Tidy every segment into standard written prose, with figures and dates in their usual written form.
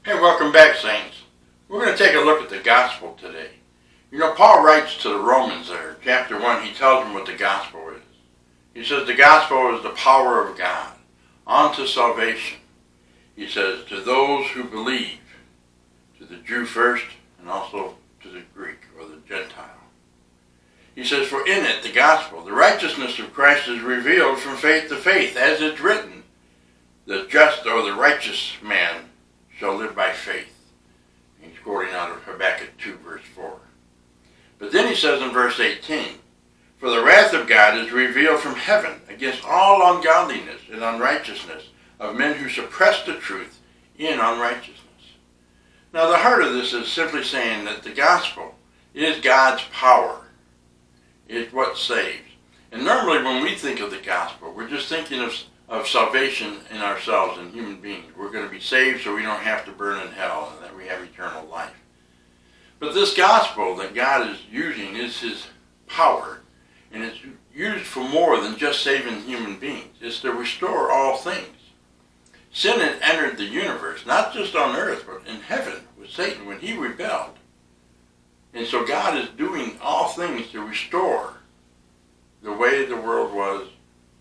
Hey, welcome back, Saints. We're going to take a look at the gospel today. You know, Paul writes to the Romans there, chapter 1, he tells them what the gospel is. He says the gospel is the power of God unto salvation. He says to those who believe, to the Jew first and also to the Greek or the Gentile. He says, for in it, the gospel, the righteousness of Christ is revealed from faith to faith, as it's written, the just or the righteous man shall live by faith. He's quoting out of Habakkuk 2, verse 4. But then he says in verse 18, for the wrath of God is revealed from heaven against all ungodliness and unrighteousness of men who suppress the truth in unrighteousness. Now the heart of this is simply saying that the gospel is God's power. It's what saves. And normally when we think of the gospel, we're just thinking of salvation in ourselves and human beings. We're going to be saved so we don't have to burn in hell and that we have eternal life. But this gospel that God is using is his power, and it's used for more than just saving human beings. It's to restore all things. Sin had entered the universe, not just on earth, but in heaven with Satan when he rebelled. And so God is doing all things to restore the way the world was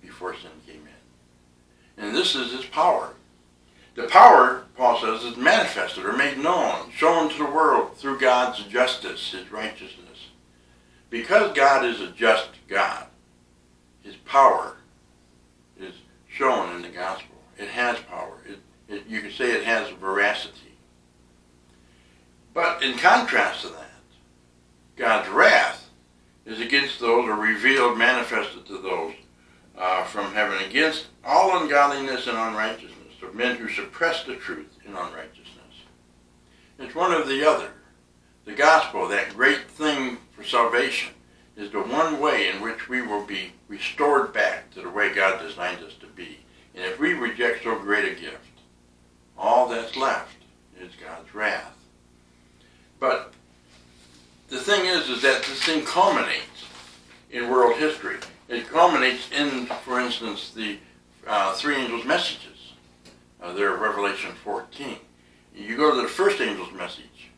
before sin came in. And this is his power. The power, Paul says, is manifested or made known, shown to the world through God's justice, his righteousness. Because God is a just God, his power is shown in the gospel. It has power. You could say it has veracity. But in contrast to that, God's wrath is against those, or revealed, manifested to those from heaven, against all ungodliness and unrighteousness of men who suppress the truth in unrighteousness. It's one or the other. The gospel, that great thing for salvation, is the one way in which we will be restored back to the way God designed us to be. And if we reject so great a gift, all that's left is God's wrath. But the thing is that this thing culminates in world history. It culminates in, for instance, the three angels' messages. There in Revelation 14. You go to the first angel's message,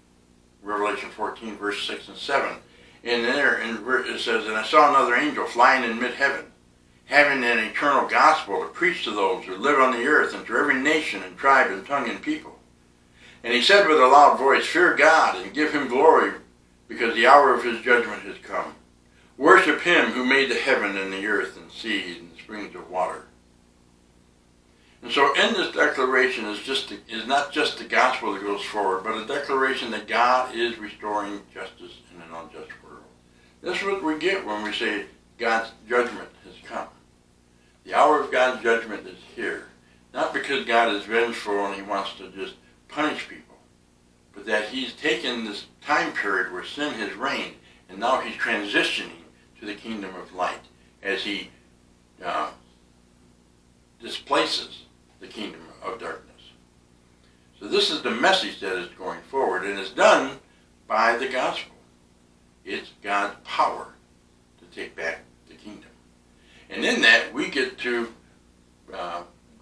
Revelation 14, verse 6 and 7. And there it says, and I saw another angel flying in mid-heaven, having an eternal gospel to preach to those who live on the earth and to every nation and tribe and tongue and people. And he said with a loud voice, fear God and give him glory, because the hour of his judgment has come. Worship him who made the heaven and the earth and sea and springs of water. And so in this declaration is not just the gospel that goes forward, but a declaration that God is restoring justice in an unjust world. That's what we get when we say God's judgment has come. The hour of God's judgment is here. Not because God is vengeful and he wants to just punish people, but that he's taken this time period where sin has reigned, and now he's transitioning to the kingdom of light as he displaces the kingdom of darkness. So this is the message that is going forward, and it's done by the gospel. It's God's power to take back the kingdom. And in that, we get to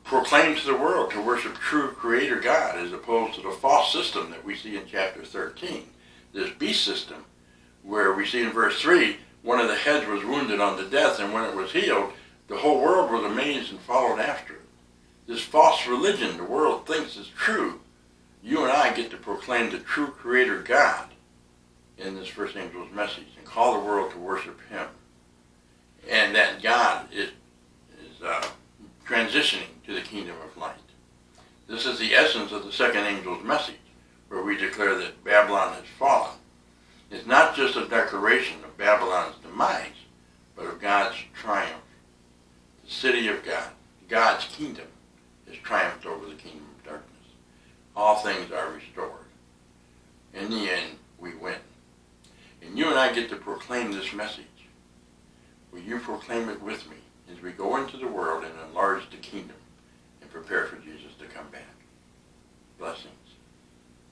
proclaim to the world to worship true Creator God, as opposed to the false system that we see in chapter 13. This beast system, where we see in verse 3, one of the heads was wounded unto death, and when it was healed, the whole world was amazed and followed after it. This false religion the world thinks is true. You and I get to proclaim the true Creator God in this first angel's message and call the world to worship him. And that God is transitioning to the kingdom of light. This is the essence of the second angel's message, where we declare that Babylon has fallen. It's not just a declaration of Babylon's demise, but of God's triumph. The city of God, God's kingdom, has triumphed over the kingdom of darkness. All things are restored. In the end, we win. And you and I get to proclaim this message. Will you proclaim it with me as we go into the world and enlarge the kingdom and prepare for Jesus to come back? Blessings.